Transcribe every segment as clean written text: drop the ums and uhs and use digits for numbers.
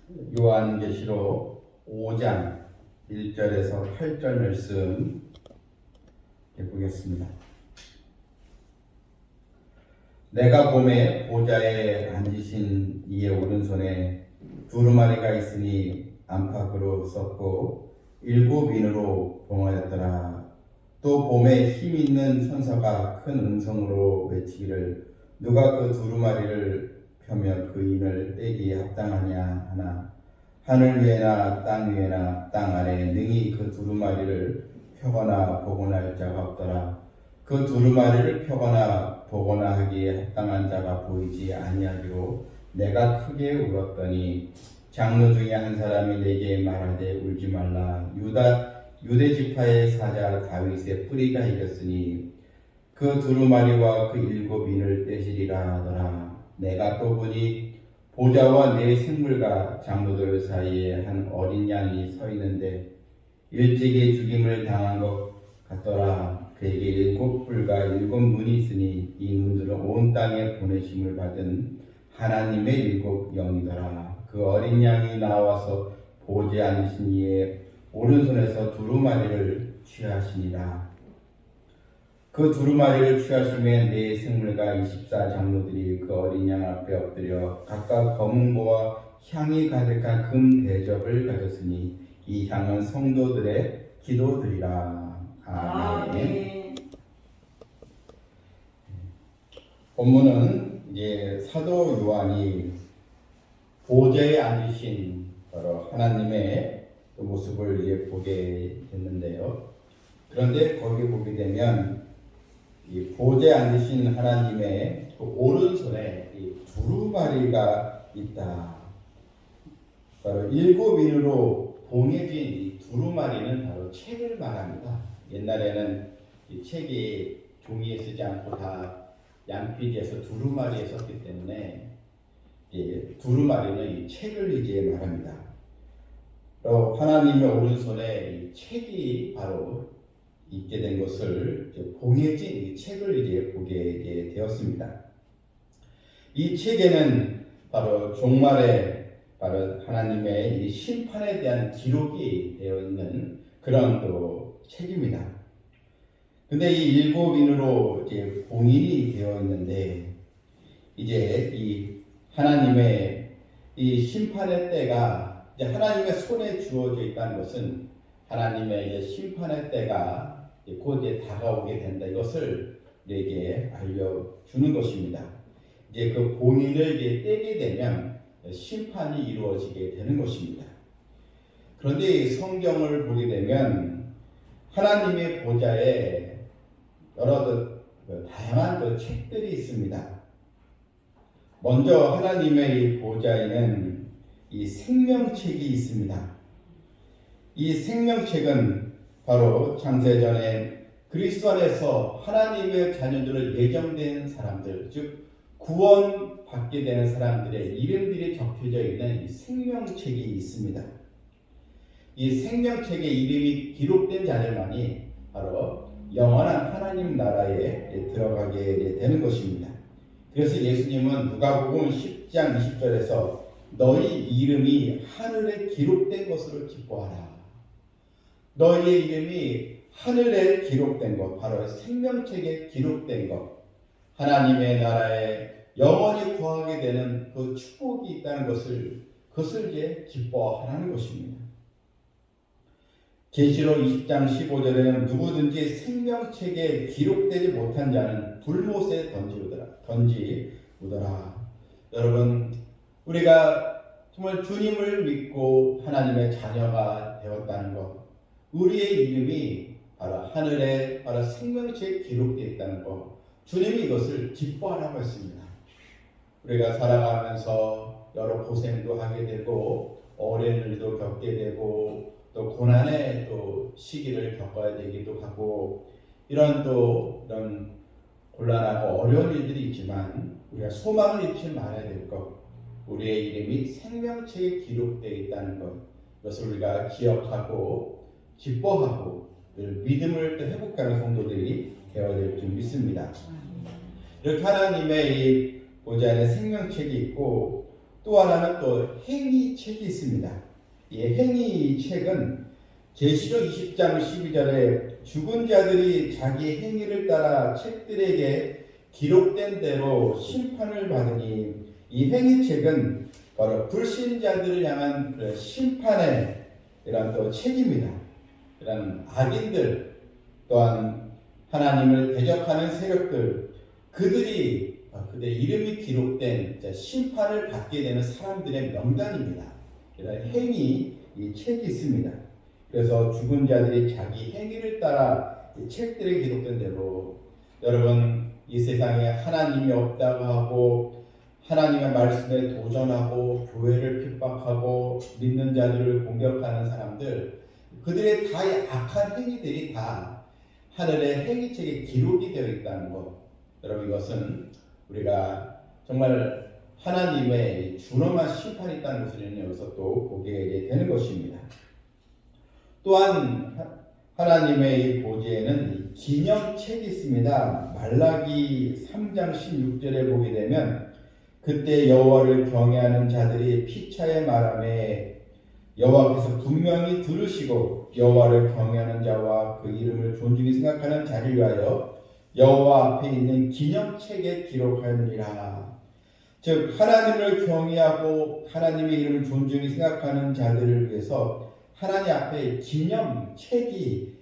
요한계시록 5장 1절에서 8절 말씀 보겠습니다. 내가 보매 보좌에 앉으신 이의 오른손에 두루마리가 있으니 안팎으로 썼고 7인으로 봉하였더라. 또 봄에 힘 있는 천사가 큰 음성으로 외치기를 누가 그 두루마리를 펴며 그 인을 떼기에 합당하냐 하나 하늘 위에나 땅 위에나 땅 아래에 능히 그 두루마리를 펴거나 보거나 할 자가 없더라. 그 두루마리를 펴거나 보거나 하기에 합당한 자가 보이지 아니하기로 내가 크게 울었더니 장로 중에 한 사람이 내게 말하되 울지 말라. 유대 지파의 사자 다윗의 뿌리가 이겼으니 그 두루마리와 그 7인을 떼시리라 하더라. 내가 또 보니 보좌와 네 생물과 장로들 사이에 한 어린 양이 서 있는데 일찍이 죽임을 당한 것 같더라. 그에게 7뿔과 7눈이 있으니 이 눈들은 온 땅에 보내심을 받은 하나님의 7영이더라. 그 어린 양이 나와서 보좌에 앉으신 이의 오른손에서 두루마리를 취하시니라. 그 두루마리를 취하심에 네 생물과 24장로들이 그 어린 양 앞에 엎드려 각각 검은고와 향이 가득한 금 대접을 가졌으니 이 향은 성도들의 기도드리라. 아멘. 본문은 이제 사도 요한이 보좌에 앉으신 바로 하나님의 그 모습을 이제 보게 됐는데요. 그런데 거기 보게 되면 이 보좌에 앉으신 하나님의 그 오른손에 이 두루마리가 있다. 바로 7인으로 봉해진 이 두루마리는 바로 책을 말합니다. 옛날에는 이 책이 종이에 쓰지 않고 다 양피지에서 두루마리에 썼기 때문에 두루마리는 이 책을 이제 말합니다. 또 하나님의 오른손에 이 책이 바로 있게 된 것을 봉해진 이 책을 이제 보게 되었습니다. 이 책에는 바로 종말에 바로 하나님의 이 심판에 대한 기록이 되어 있는 그런 또 책입니다. 근데 이 7인으로 이제 봉인이 되어 있는데 이제 이 하나님의 이 심판의 때가 이제 하나님의 손에 주어져 있다는 것은 하나님의 이제 심판의 때가 곧 이제 다가오게 된다. 이것을 우리에게 알려주는 것입니다. 이제 그 봉인을 이제 떼게 되면 심판이 이루어지게 되는 것입니다. 그런데 성경을 보게 되면 하나님의 보좌에 여러 다양한 책들이 있습니다. 먼저 하나님의 이 보좌에는 이 생명책이 있습니다. 이 생명책은 바로 창세전에 그리스도 안에서 하나님의 자녀들을 예정된 사람들, 즉 구원받게 되는 사람들의 이름들이 적혀져 있는 이 생명책이 있습니다. 이 생명책에 이름이 기록된 자들만이 바로 영원한 하나님 나라에 들어가게 되는 것입니다. 그래서 예수님은 누가복음 10장 20절에서 너희 이름이 하늘에 기록된 것으로 기뻐하라. 너희의 이름이 하늘에 기록된 것, 바로 생명책에 기록된 것, 하나님의 나라에 영원히 거하게 되는 그 축복이 있다는 그것을 이제 기뻐하라는 것입니다. 계시록 20장 15절에는 누구든지 생명책에 기록되지 못한 자는 불못에 던지우더라. 여러분, 우리가 정말 주님을 믿고 하나님의 자녀가 되었다는 것, 우리의 이름이 바로 하늘에 바로 생명책에 기록되어 있다는 것, 주님이 이것을 기뻐하라고 했습니다. 우리가 살아가면서 여러 고생도 하게 되고 어려운 일도 겪게 되고 또 고난의 또 시기를 겪어야 되기도 하고 이런 곤란하고 어려운 일들이 있지만 우리가 소망을 잃지 말아야 될 것, 우리의 이름이 생명책에 기록되어 있다는 것, 이것을 우리가 기억하고 기뻐하고 늘 믿음을 또 회복하는 성도들이 되어야 될 줄 믿습니다. 이렇게 하나님의 이 보좌에 생명책이 있고 또 하나는 또 행위책이 있습니다. 이 행위책은 계시록 20장 12절에 죽은 자들이 자기 행위를 따라 책들에게 기록된 대로 심판을 받으니, 이 행위책은 바로 불신자들을 향한 그 심판의 이런 또 책입니다. 이런 악인들, 또한 하나님을 대적하는 세력들, 그들의 이름이 기록된 심판을 받게 되는 사람들의 명단입니다. 이런 행위 이 책이 있습니다. 그래서 죽은 자들이 자기 행위를 따라 이 책들에 기록된 대로, 여러분 이 세상에 하나님이 없다고 하고 하나님의 말씀에 도전하고 교회를 핍박하고 믿는 자들을 공격하는 사람들, 그들의 다 악한 행위들이 다 하늘의 행위책에 기록이 되어 있다는 것, 여러분 이것은 우리가 정말 하나님의 준엄한 심판이 있다는 것을 여기서 또 보게 되는 것입니다. 또한 하나님의 보좌에는 기념책이 있습니다. 말라기 3장 16절에 보게 되면, 그때 여호와를 경외하는 자들이 피차에 말하매 여호와께서 분명히 들으시고 여호와를 경외하는 자와 그 이름을 존중히 생각하는 자를 위하여 여호와 앞에 있는 기념책에 기록하느니라. 즉 하나님을 경외하고 하나님의 이름을 존중히 생각하는 자들을 위해서 하나님 앞에 기념책이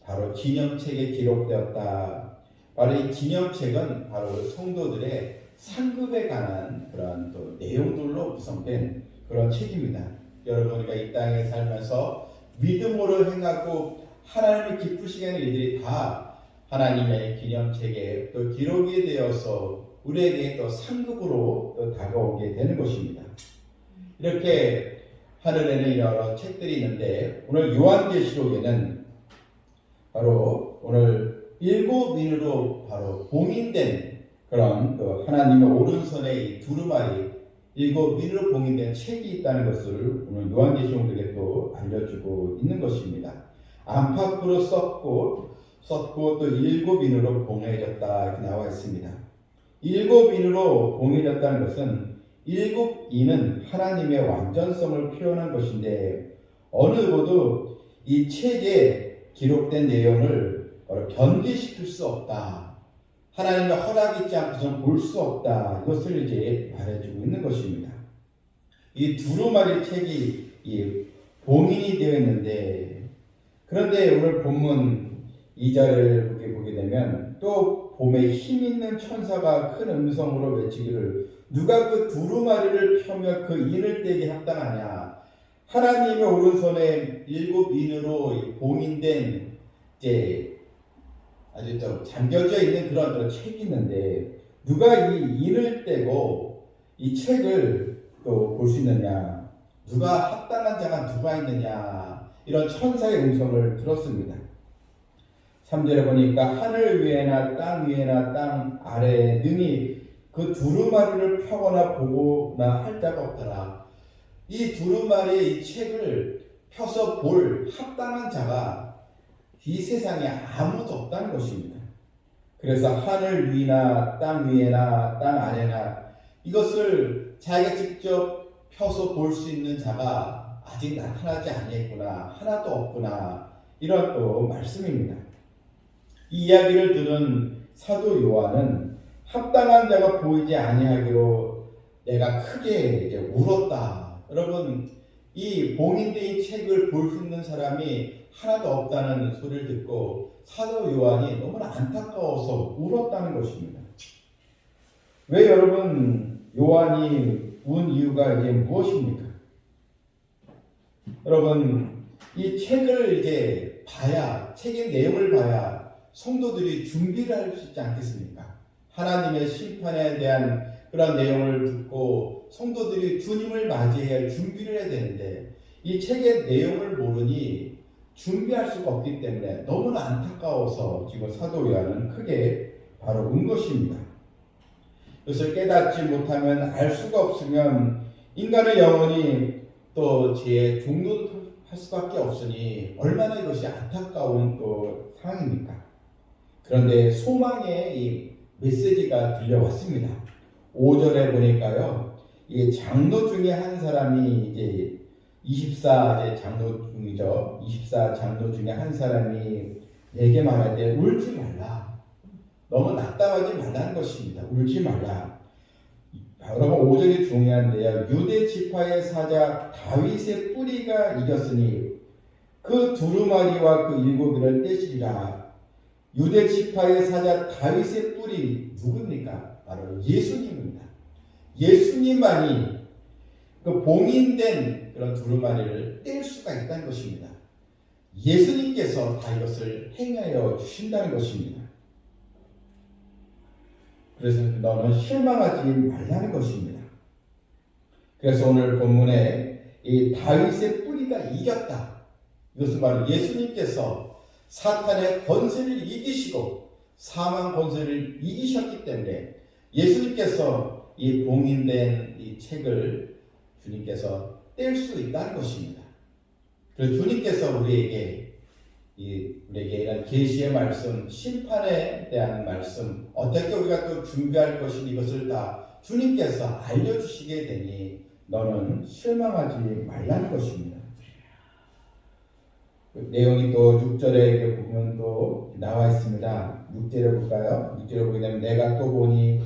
바로 기념책에 기록되었다. 바로 이 기념책은 바로 성도들의 상급에 관한 그런 또 내용들로 구성된 그런 책입니다. 여러분, 우리가 이 땅에 살면서 믿음으로 행하고 하나님을 기쁘시게 하는 일들이 다 하나님의 기념책에 또 기록이 되어서 우리에게 또 상급으로 또 다가오게 되는 것입니다. 이렇게 하늘에는 여러 책들이 있는데, 오늘 요한계시록에는 바로 오늘 7인으로 바로 봉인된 그런 또 하나님의 오른손에 이 두루마리 7인으로 봉인된 책이 있다는 것을 오늘 요한계시록 우리에게 또 알려주고 있는 것입니다. 안팎으로 썼고 또 7인으로 봉해졌다 이렇게 나와 있습니다. 7인으로 봉해졌다는 것은 7인은 하나님의 완전성을 표현한 것인데, 어느 누구도 이 책에 기록된 내용을 변기시킬 수 없다. 하나님의 허락이 있지 않고서는 볼 수 없다. 이것을 이제 말해주고 있는 것입니다. 이 두루마리 책이 봉인이 되어 있는데, 그런데 오늘 본문 2절을 보게 되면 또 봄에 힘 있는 천사가 큰 음성으로 외치기를, 누가 그 두루마리를 펴며 그 인을 떼게 합당하냐. 하나님의 오른손에 7인으로 봉인된 이제 아주 좀 잠겨져 있는 그런 책이 있는데, 누가 이 인을 떼고 이 책을 또 볼 수 있느냐, 누가 합당한 자가 누가 있느냐, 이런 천사의 음성을 들었습니다. 3절에 보니까 하늘 위에나 땅 위에나 땅 아래에 능히 그 두루마리를 펴거나 보거나 할 자가 없더라. 이 두루마리의 이 책을 펴서 볼 합당한 자가 이 세상에 아무도 없다는 것입니다. 그래서 하늘 위나 땅 위에나 땅 아래나 이것을 자기가 직접 펴서 볼 수 있는 자가 아직 나타나지 아니했구나, 하나도 없구나, 이런 또 말씀입니다. 이 이야기를 들은 사도 요한은 합당한 자가 보이지 아니하기로 내가 크게 이제 울었다. 여러분, 이 봉인된 이 책을 볼 수 있는 사람이 하나도 없다는 소리를 듣고 사도 요한이 너무나 안타까워서 울었다는 것입니다. 왜 여러분 요한이 운 이유가 이제 무엇입니까? 여러분, 이 책을 이제 봐야, 책의 내용을 봐야 성도들이 준비를 할 수 있지 않겠습니까? 하나님의 심판에 대한 그런 내용을 듣고 성도들이 주님을 맞이해야 준비를 해야 되는데, 이 책의 내용을 모르니 준비할 수가 없기 때문에 너무나 안타까워서 지금 사도 요한은 크게 바로 운 것입니다. 이것을 깨닫지 못하면, 알 수가 없으면 인간의 영혼이 또 죄에 종노할 수밖에 없으니 얼마나 이것이 안타까운 또 상황입니까? 그런데 소망의 이 메시지가 들려왔습니다. 5절에 보니까요, 이 장로 중에 한 사람이 이제 24 이제 장로 중이죠. 24 장로 중에 한 사람이 내게 말할 때 울지 말라. 너무 낙담하지 말라는 것입니다. 울지 말라. 여러분 5절이 중요한데요. 유대 지파의 사자 다윗의 뿌리가 이겼으니 그 두루마리와 그 일곱이를 떼시리라. 유대 지파의 사자 다윗의 뿌리 누굽니까? 바로 예수님입니다. 예수님만이 그 봉인된 그런 두루마리를 뗄 수가 있다는 것입니다. 예수님께서 다 이것을 행하여 주신다는 것입니다. 그래서 너는 실망하지 말라는 것입니다. 그래서 오늘 본문에 이 다윗의 뿌리가 이겼다. 이것은 바로 예수님께서 사탄의 권세를 이기시고 사망 권세를 이기셨기 때문에 예수님께서 이 봉인된 이 책을 주님께서 뗄 수 있다는 것입니다. 그래서 주님께서 우리에게 이런 계시의 말씀, 심판에 대한 말씀, 어떻게 우리가 또 준비할 것인지 이것을 다 주님께서 알려주시게 되니 너는 실망하지 말라는 것입니다. 그 내용이 또 6절에 보면 또 나와 있습니다. 6절에 볼까요? 6절에 보게 되면 내가 또 보니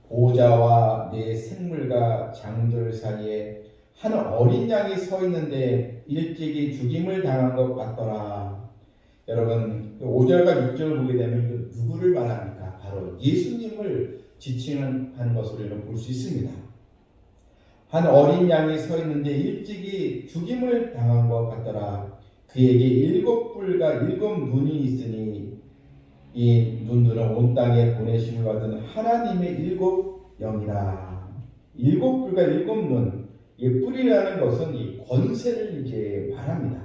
보좌와 내 생물과 장들 사이에 한 어린 양이 서 있는데 일찍이 죽임을 당한 것 같더라. 여러분 5절과 6절을 보게 되면 누구를 말합니까? 바로 예수님을 지칭하는 것으로 우리는 볼 수 있습니다. 한 어린 양이 서 있는데 일찍이 죽임을 당한 것 같더라. 그에게 7뿔과 7눈이 있으니 이 눈들은 온 땅에 보내심을 받은 하나님의 7영이라. 7뿔과 7눈, 이 뿔이라는 것은 이 권세를 이제 말합니다.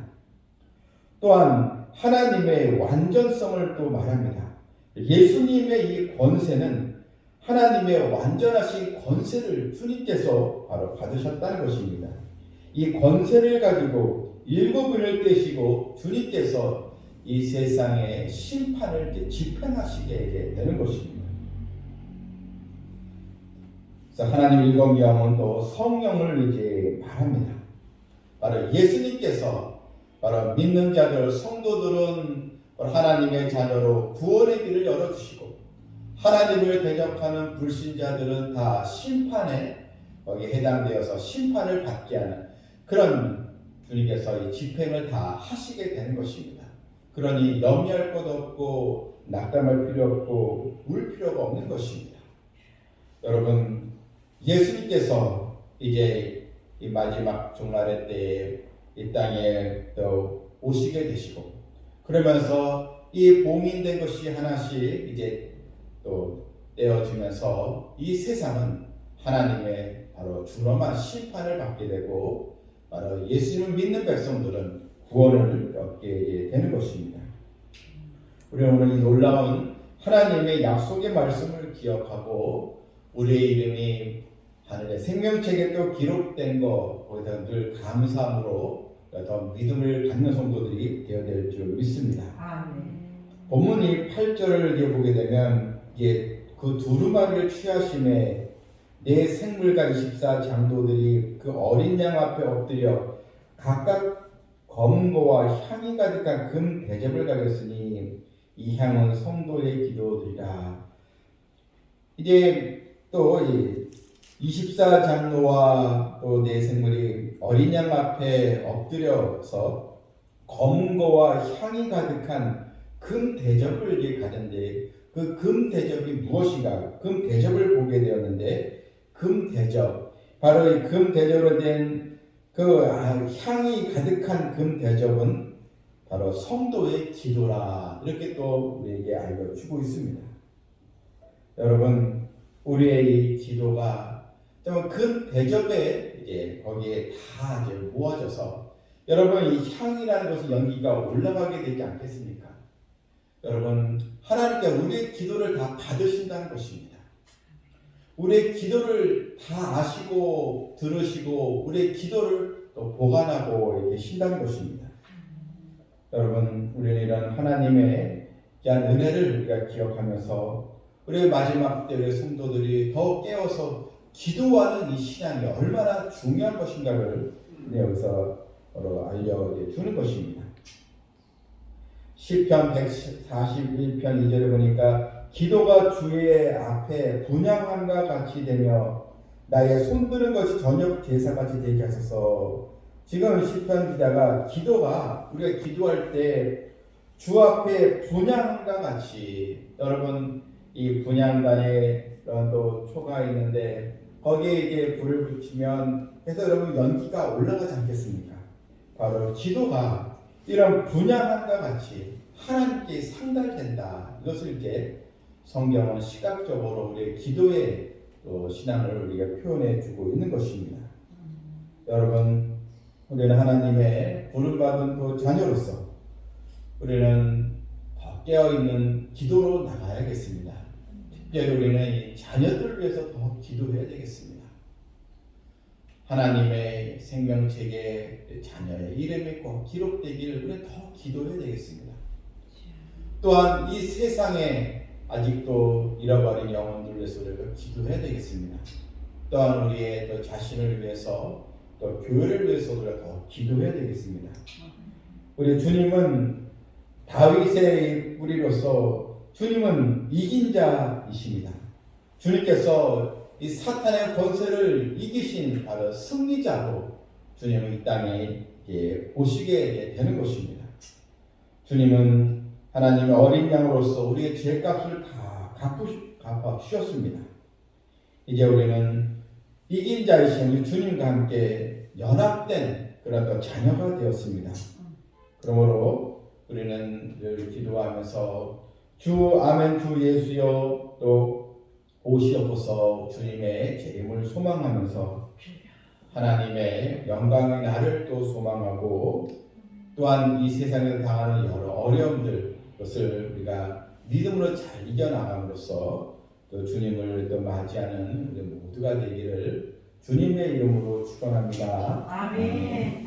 또한 하나님의 완전성을 또 말합니다. 예수님의 이 권세는 하나님의 완전하신 권세를 주님께서 바로 받으셨다는 것입니다. 이 권세를 가지고 7분을 떼시고 주님께서 이 세상의 심판을 집행하시게 되는 것입니다. 그래서 하나님 7영은 또 성령을 이제 말합니다. 바로 예수님께서 바로 믿는 자들, 성도들은 하나님의 자녀로 구원의 길을 열어주시고 하나님을 대적하는 불신자들은 다 심판에 거기에 해당되어서 심판을 받게 하는 그런 주님께서 이 집행을 다 하시게 되는 것입니다. 그러니 염려할 것 없고 낙담할 필요 없고 울 필요가 없는 것입니다. 여러분 예수님께서 이제 이 마지막 종말의 때에 이 땅에 또 오시게 되시고 그러면서 이 봉인된 것이 하나씩 이제 또 떼어지면서 이 세상은 하나님의 바로 준엄한 심판을 받게 되고 바로 예수님을 믿는 백성들은 구원을 얻게 되는 것입니다. 우리는 오늘 이 놀라운 하나님의 약속의 말씀을 기억하고 우리의 이름이 하늘의 생명책에 또 기록된 거 거기서 늘 감사함으로 더 믿음을 갖는 성도들이 되어야 될 줄 믿습니다. 본문이 8절을 보게 되면 이게 그 두루마리를 취하심에 내 생물과 24 장로들이 그 어린 양 앞에 엎드려 각각 검은고와 향이 가득한 금 대접을 가졌으니 이 향은 성도의 기도들이라. 이제 또 24 장로와 또 내 생물이 어린 양 앞에 엎드려서 검은고와 향이 가득한 금 대접을 이제 가졌는데 그 금 대접이 무엇인가? 금 대접을 보게 되었는데 금 대접, 바로 이 금 대접으로 된 그 향이 가득한 금 대접은 바로 성도의 기도라. 이렇게 또 우리에게 알려주고 있습니다. 여러분, 우리의 이 기도가 금 대접에 이제 거기에 다 이제 모아져서 여러분 이 향이라는 것은 연기가 올라가게 되지 않겠습니까? 여러분, 하나님께 우리의 기도를 다 받으신다는 것입니다. 우리의 기도를 다 아시고 들으시고 우리의 기도를 또 보관하고 계신다는 것입니다. 여러분, 우리는 이런 하나님의 귀한 은혜를 우리가 기억하면서 우리의 마지막 때 우리 성도들이 더 깨어서 기도하는 이 신앙이 얼마나 중요한 것인가를 여기서 알려주는 것입니다. 시편 141편 2절에 보니까 기도가 주의 앞에 분향함과 같이 되며 나의 손드는 것이 저녁 제사같이 되게 하소서. 지금 시편 기자가 기도가 우리가 기도할 때 주 앞에 분향함과 같이, 여러분 이 분향단에 또 초가 있는데 거기에 이제 불을 붙이면 해서 여러분 연기가 올라가지 않겠습니까? 바로 기도가 이런 분향함과 같이 하나님께 상달된다. 이것을 이제 성경은 시각적으로 우리의 기도의 신앙을 우리가 표현해 주고 있는 것입니다. 여러분, 우리는 하나님의 부름받은 또 자녀로서 우리는 더 깨어있는 기도로 나가야겠습니다. 특별히 우리는 이 자녀들을 위해서 더 기도해야 되겠습니다. 하나님의 생명책에 자녀의 이름이 꼭 기록되기를 우리는 더 기도해야 되겠습니다. 또한 이 세상에 아직도 잃어버린 영혼들을 위해서 우리가 기도해야 되겠습니다. 또한 우리의 또 자신을 위해서 또 교회를 위해서 우리가 더 기도해야 되겠습니다. 우리 주님은 다윗의 뿌리로서 주님은 이긴 자이십니다. 주님께서 이 사탄의 권세를 이기신 바로 승리자로 주님은 이 땅에 오시게 되는 것입니다. 주님은 하나님의 어린 양으로서 우리의 죄값을 다 갚아 주셨습니다. 이제 우리는 이긴 자이신 우리 주님과 함께 연합된 그런 자녀가 되었습니다. 그러므로 우리는 늘 기도하면서 주 아멘 주 예수여 또 오시옵소서 주님의 재림을 소망하면서 하나님의 영광의 날을 또 소망하고 또한 이 세상에서 당하는 여러 어려움들 그것을 우리가 믿음으로 잘 이겨나감으로써 또 주님을 또 맞이하는 우리 모두가 되기를 주님의 이름으로 축원합니다. 아멘.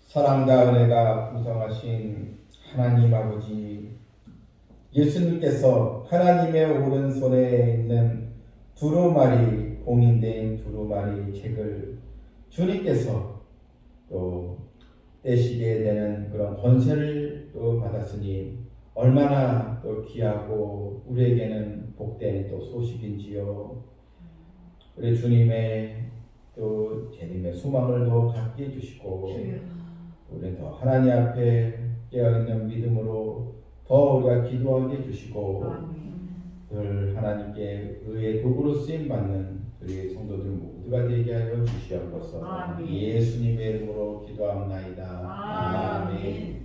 사랑과 은혜가 풍성하신 하나님 아버지, 예수님께서 하나님의 오른손에 있는 두루마리 봉인된 두루마리 책을 주님께서 또 떼시게 되는 그런 권세를 또 받았으니 얼마나 또 귀하고 우리에게는 복된 또 소식인지요. 우리 주님의 또 재림의 소망을 더 갖게 해주시고 우리는 더 하나님 앞에 깨어있는 믿음으로 더 우리가 기도하게 해주시고 늘 하나님께 의의 도구로 쓰임받는 우리 성도들 모두가 되게 하여 주시옵소서. 예수님의 이름으로 기도합나이다. 아멘.